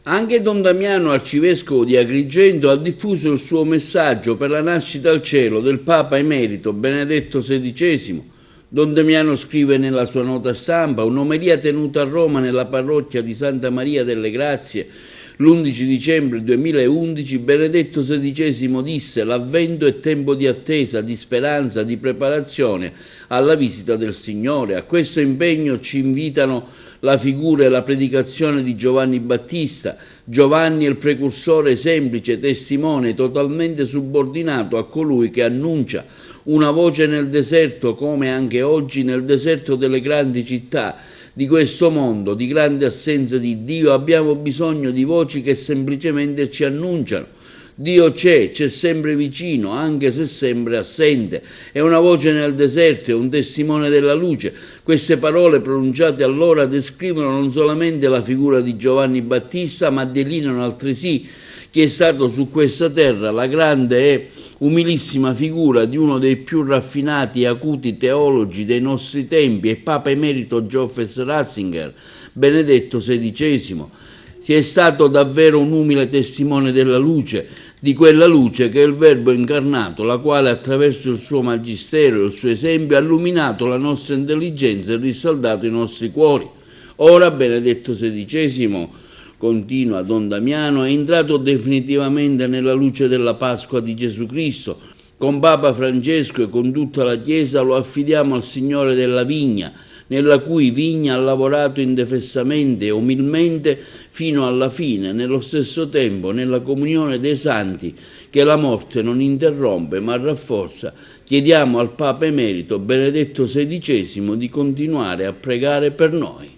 Anche Don Damiano, arcivescovo di Agrigento, ha diffuso il suo messaggio per la nascita al cielo del Papa Emerito Benedetto XVI. Don Damiano scrive nella sua nota stampa: un'omelia tenuta a Roma nella parrocchia di Santa Maria delle Grazie l'11 dicembre 2011, Benedetto XVI disse: l'avvento è tempo di attesa, di speranza, di preparazione alla visita del Signore. A questo impegno ci invitano la figura e la predicazione di Giovanni Battista. Giovanni è il precursore semplice, testimone, totalmente subordinato a colui che annuncia, una voce nel deserto, come anche oggi nel deserto delle grandi città di questo mondo, di grande assenza di Dio. Abbiamo bisogno di voci che semplicemente ci annunciano. Dio c'è sempre vicino, anche se sempre assente. È una voce nel deserto, è un testimone della luce. Queste parole pronunciate allora descrivono non solamente la figura di Giovanni Battista, ma delineano altresì che è stato su questa terra la grande e umilissima figura di uno dei più raffinati e acuti teologi dei nostri tempi, e Papa Emerito Joseph Ratzinger, Benedetto XVI. Si è stato davvero un umile testimone della luce, di quella luce che è il Verbo incarnato, la quale attraverso il suo magistero e il suo esempio ha illuminato la nostra intelligenza e risaldato i nostri cuori. Ora Benedetto XVI, continua Don Damiano, è entrato definitivamente nella luce della Pasqua di Gesù Cristo. Con Papa Francesco e con tutta la Chiesa lo affidiamo al Signore della vigna, nella cui vigna ha lavorato indefessamente e umilmente fino alla fine, nello stesso tempo nella comunione dei santi che la morte non interrompe ma rafforza. Chiediamo al Papa Emerito Benedetto XVI di continuare a pregare per noi.